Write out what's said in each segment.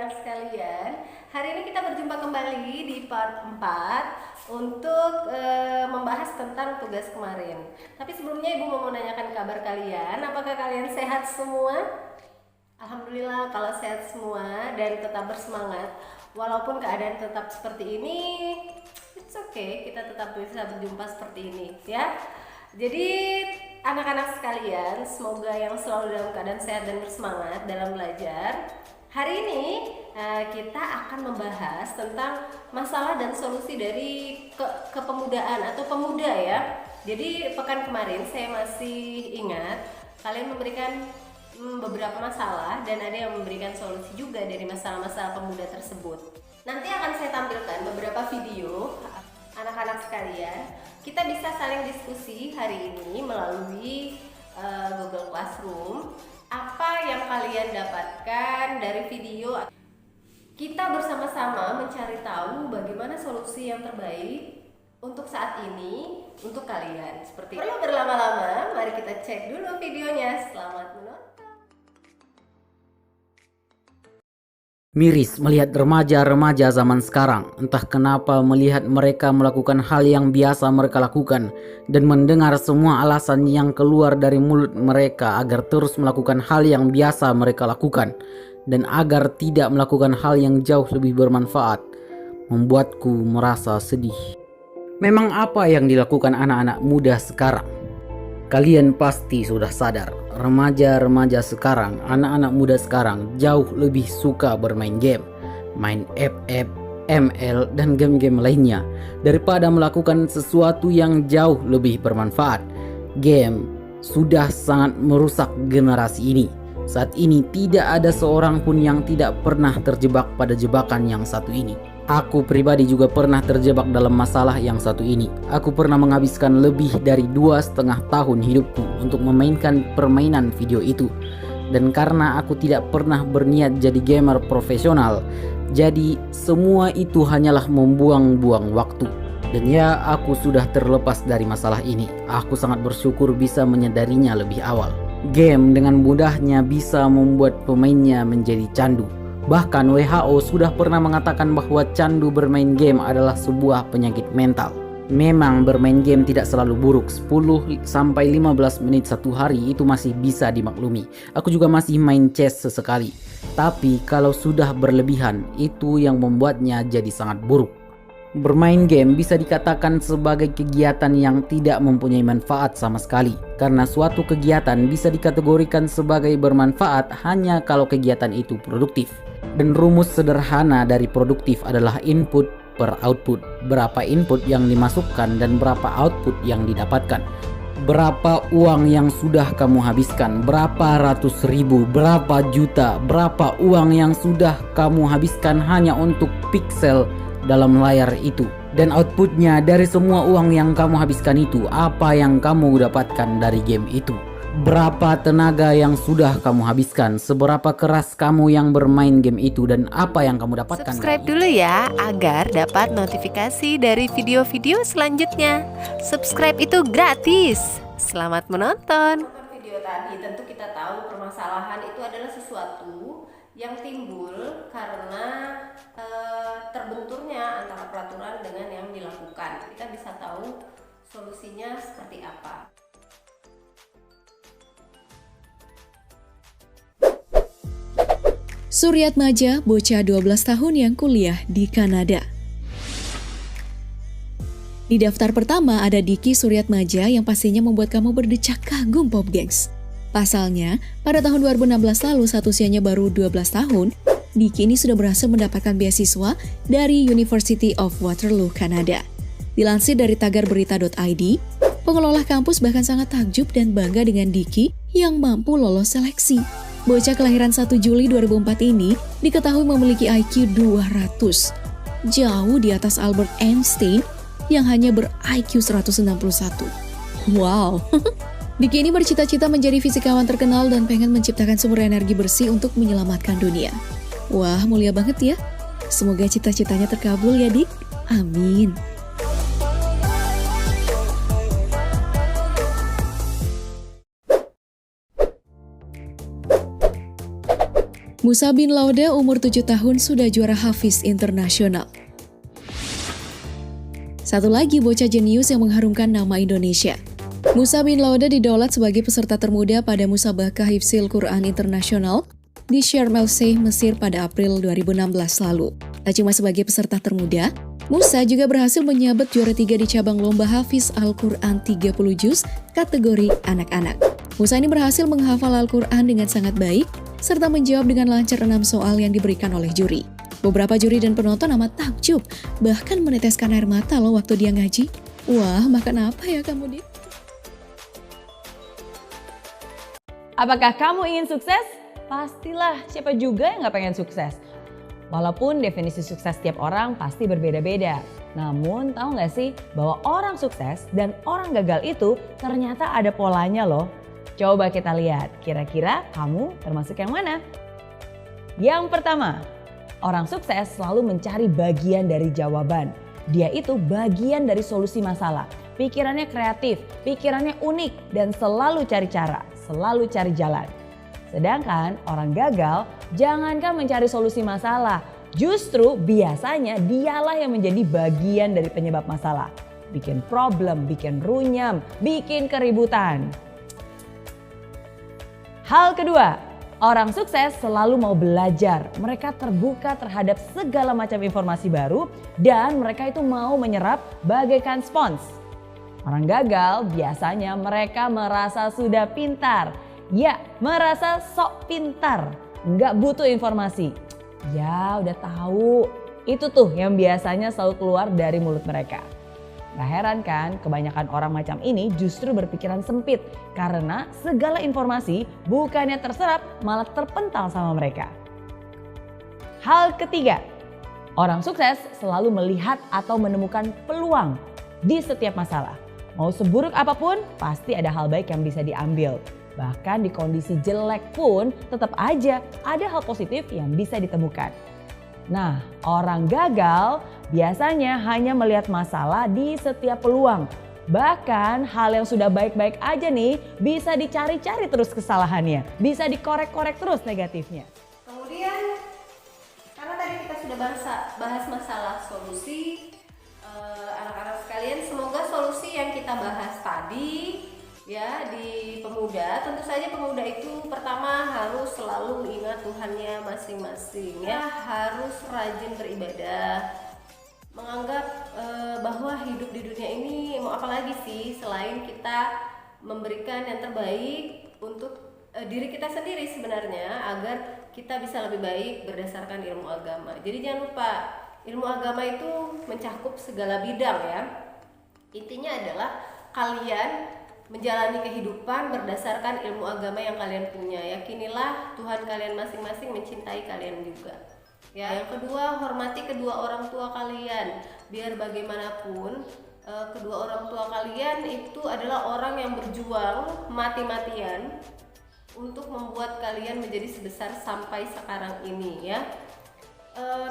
anak-anak sekalian, hari ini kita berjumpa kembali di part 4 untuk membahas tentang tugas kemarin. Tapi sebelumnya Ibu mau menanyakan kabar kalian, apakah kalian sehat semua? Alhamdulillah kalau sehat semua dan tetap bersemangat. Walaupun keadaan tetap seperti ini, it's okay, kita tetap bisa berjumpa seperti ini ya. Jadi anak-anak sekalian, semoga yang selalu dalam keadaan sehat dan bersemangat dalam belajar. Hari ini kita akan membahas tentang masalah dan solusi dari kepemudaan atau pemuda ya. Jadi pekan kemarin saya masih ingat kalian memberikan beberapa masalah dan ada yang memberikan solusi juga dari masalah-masalah pemuda tersebut. Nanti akan saya tampilkan beberapa video anak-anak sekalian. Kita bisa saling diskusi hari ini melalui Google Classroom. Apa yang kalian dapatkan dari video? Kita bersama-sama mencari tahu bagaimana solusi yang terbaik untuk saat ini untuk kalian. Seperti perlu berlama-lama, mari kita cek dulu videonya. Selamat menonton. Miris melihat remaja-remaja zaman sekarang. Entah kenapa melihat mereka melakukan hal yang biasa mereka lakukan dan mendengar semua alasan yang keluar dari mulut mereka agar terus melakukan hal yang biasa mereka lakukan dan agar tidak melakukan hal yang jauh lebih bermanfaat, membuatku merasa sedih. Memang apa yang dilakukan anak-anak muda sekarang? Kalian pasti sudah sadar, remaja-remaja sekarang, anak-anak muda sekarang jauh lebih suka bermain game, main FF, ML, dan game-game lainnya daripada melakukan sesuatu yang jauh lebih bermanfaat. Game sudah sangat merusak generasi ini. Saat ini tidak ada seorang pun yang tidak pernah terjebak pada jebakan yang satu ini. Aku pribadi juga pernah terjebak dalam masalah yang satu ini. Aku pernah menghabiskan lebih dari 2,5 tahun hidupku untuk memainkan permainan video itu. Dan karena aku tidak pernah berniat jadi gamer profesional, jadi semua itu hanyalah membuang-buang waktu. Dan ya, aku sudah terlepas dari masalah ini. Aku sangat bersyukur bisa menyadarinya lebih awal. Game dengan mudahnya bisa membuat pemainnya menjadi candu. Bahkan WHO sudah pernah mengatakan bahwa candu bermain game adalah sebuah penyakit mental. Memang bermain game tidak selalu buruk, 10-15 menit satu hari itu masih bisa dimaklumi. Aku juga masih main chess sesekali. Tapi kalau sudah berlebihan, itu yang membuatnya jadi sangat buruk. Bermain game bisa dikatakan sebagai kegiatan yang tidak mempunyai manfaat sama sekali. Karena suatu kegiatan bisa dikategorikan sebagai bermanfaat hanya kalau kegiatan itu produktif. Dan rumus sederhana dari produktif adalah input per output. Berapa input yang dimasukkan dan berapa output yang didapatkan. Berapa uang yang sudah kamu habiskan, berapa ratus ribu, berapa juta, berapa uang yang sudah kamu habiskan hanya untuk pixel dalam layar itu. Dan outputnya dari semua uang yang kamu habiskan itu, apa yang kamu dapatkan dari game itu. Berapa tenaga yang sudah kamu habiskan, seberapa keras kamu yang bermain game itu, dan apa yang kamu dapatkan. Subscribe dulu ya agar dapat notifikasi dari video-video selanjutnya. Subscribe itu gratis. Selamat menonton. Video tadi tentu kita tahu permasalahan itu adalah sesuatu yang timbul karena terbenturnya antara peraturan dengan yang dilakukan. Kita bisa tahu solusinya seperti apa. Suryatmaja, bocah 12 tahun yang kuliah di Kanada. Di daftar pertama ada Diki Suryatmaja yang pastinya membuat kamu berdecak kagum Pop Gengs. Pasalnya, pada tahun 2016 lalu saat usianya baru 12 tahun, Diki ini sudah berhasil mendapatkan beasiswa dari University of Waterloo, Kanada. Dilansir dari tagarberita.id, pengelola kampus bahkan sangat takjub dan bangga dengan Diki yang mampu lolos seleksi. Bocah kelahiran 1 Juli 2004 ini diketahui memiliki IQ 200, jauh di atas Albert Einstein yang hanya ber-IQ 161. Wow, Diki ini bercita-cita menjadi fisikawan terkenal dan pengen menciptakan sumber energi bersih untuk menyelamatkan dunia. Wah, mulia banget ya. Semoga cita-citanya terkabul ya, Dik. Amin. Musa bin Lauda umur 7 tahun sudah juara Hafiz internasional. Satu lagi bocah jenius yang mengharumkan nama Indonesia. Musa bin Lauda didaulat sebagai peserta termuda pada Musabaqah Hifzil Quran Internasional di Sharm el-Sheikh, Mesir pada April 2016 lalu. Tak cuma sebagai peserta termuda, Musa juga berhasil menyabet juara 3 di cabang lomba Hafiz Al-Quran 30 juz kategori anak-anak. Musa ini berhasil menghafal Al-Quran dengan sangat baik, serta menjawab dengan lancar 6 soal yang diberikan oleh juri. Beberapa juri dan penonton amat takjub, bahkan meneteskan air mata loh waktu dia ngaji. Wah, makan apa ya kamu, Dit? Apakah kamu ingin sukses? Pastilah, siapa juga yang gak pengen sukses? Walaupun definisi sukses tiap orang pasti berbeda-beda. Namun tahu gak sih bahwa orang sukses dan orang gagal itu ternyata ada polanya loh. Coba kita lihat, kira-kira kamu termasuk yang mana? Yang pertama, orang sukses selalu mencari bagian dari jawaban. Dia itu bagian dari solusi masalah. Pikirannya kreatif, pikirannya unik dan selalu cari cara, selalu cari jalan. Sedangkan orang gagal jangankan mencari solusi masalah, justru biasanya dialah yang menjadi bagian dari penyebab masalah. Bikin problem, bikin runyam, bikin keributan. Hal kedua, orang sukses selalu mau belajar. Mereka terbuka terhadap segala macam informasi baru dan mereka itu mau menyerap bagaikan spons. Orang gagal biasanya mereka merasa sudah pintar. Ya, merasa sok pintar, nggak butuh informasi. Ya, udah tahu. Itu tuh yang biasanya selalu keluar dari mulut mereka. Gak heran kan, kebanyakan orang macam ini justru berpikiran sempit karena segala informasi bukannya terserap malah terpental sama mereka. Hal ketiga, orang sukses selalu melihat atau menemukan peluang di setiap masalah. Mau seburuk apapun, pasti ada hal baik yang bisa diambil. Bahkan di kondisi jelek pun tetap aja ada hal positif yang bisa ditemukan. Nah, orang gagal biasanya hanya melihat masalah di setiap peluang. Bahkan hal yang sudah baik-baik aja nih bisa dicari-cari terus kesalahannya. Bisa dikorek-korek terus negatifnya. Kemudian, karena tadi kita sudah bahas masalah solusi, anak-anak sekalian, semoga solusi yang kita bahas tadi ya di pemuda, tentu saja pemuda itu pertama harus selalu ingat Tuhannya masing-masing ya, harus rajin beribadah, menganggap bahwa hidup di dunia ini mau apa lagi sih selain kita memberikan yang terbaik untuk diri kita sendiri sebenarnya, agar kita bisa lebih baik berdasarkan ilmu agama. Jadi jangan lupa, ilmu agama itu mencakup segala bidang ya. Intinya adalah kalian menjalani kehidupan berdasarkan ilmu agama yang kalian punya. Yakinilah Tuhan kalian masing-masing mencintai kalian juga. Ya, yang kedua, hormati kedua orang tua kalian. Biar bagaimanapun kedua orang tua kalian itu adalah orang yang berjuang mati-matian untuk membuat kalian menjadi sebesar sampai sekarang ini ya.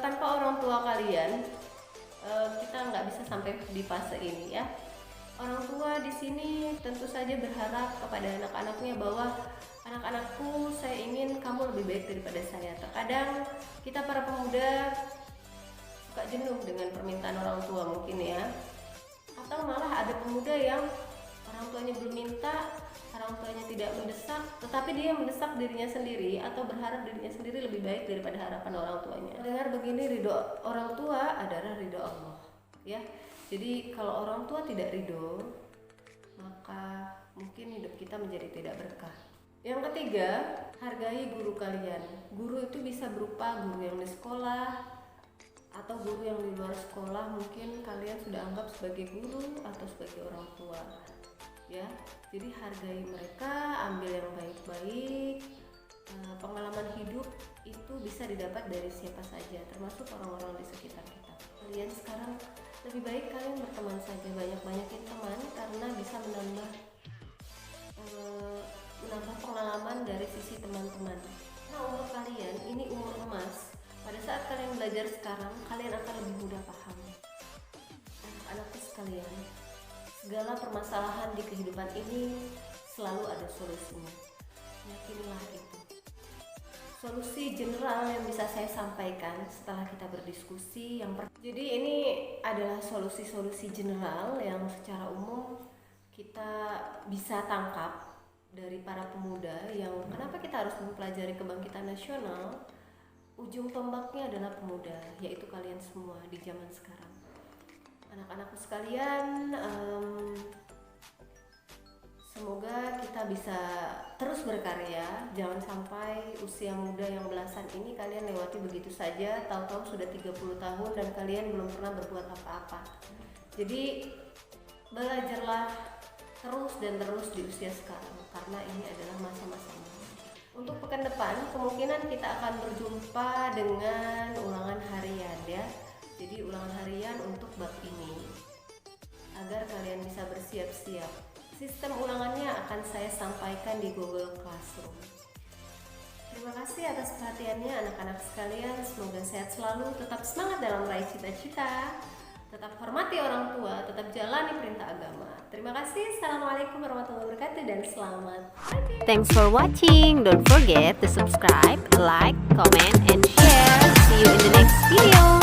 Tanpa orang tua kalian kita nggak bisa sampai di fase ini ya. Orang tua di sini tentu saja berharap kepada anak-anaknya bahwa anak-anakku, saya ingin kamu lebih baik daripada saya. Terkadang kita para pemuda suka jenuh dengan permintaan orang tua mungkin ya. Atau malah ada pemuda yang orang tuanya belum minta, orang tuanya tidak mendesak, tetapi dia mendesak dirinya sendiri atau berharap dirinya sendiri lebih baik daripada harapan orang tuanya. Dengar begini, ridho orang tua adalah ridho Allah ya. Jadi kalau orang tua tidak ridho, maka mungkin hidup kita menjadi tidak berkah. Yang ketiga, hargai guru kalian. Guru itu bisa berupa guru yang di sekolah atau guru yang di luar sekolah. Mungkin kalian sudah anggap sebagai guru atau sebagai orang tua ya. Jadi hargai mereka, ambil yang baik-baik. Pengalaman hidup itu bisa didapat dari siapa saja, termasuk orang-orang di sekitar kita. Kalian sekarang lebih baik kalian berteman saja, banyak-banyakin teman, karena bisa menambah pengalaman dari sisi teman-teman. Nah, umur kalian ini umur emas. Pada saat kalian belajar sekarang, kalian akan lebih mudah paham. Anak-anakku sekalian, segala permasalahan di kehidupan ini selalu ada solusinya. Yakinilah itu. solusi general yang bisa saya sampaikan setelah kita berdiskusi. Jadi ini adalah solusi-solusi general yang secara umum kita bisa tangkap dari para pemuda yang kenapa kita harus mempelajari kebangkitan nasional. Ujung tombaknya adalah pemuda, yaitu kalian semua di zaman sekarang. Anak-anakku sekalian, semoga kita bisa terus berkarya. Jangan sampai usia muda yang belasan ini kalian lewati begitu saja, tahu-tahu sudah 30 tahun dan kalian belum pernah berbuat apa-apa. Jadi belajarlah terus dan terus di usia sekarang, karena ini adalah masa-masa. Untuk pekan depan kemungkinan kita akan berjumpa dengan ulangan harian ya. Jadi ulangan harian untuk bab ini agar kalian bisa bersiap-siap. Sistem ulangannya akan saya sampaikan di Google Classroom. Terima kasih atas perhatiannya anak-anak sekalian. Semoga sehat selalu, tetap semangat dalam meraih cita-cita, tetap hormati orang tua, tetap jalani perintah agama. Terima kasih. Assalamualaikum warahmatullahi wabarakatuh dan selamat pagi. Thanks for watching. Don't forget to subscribe, like, comment, and share. See you in the next video.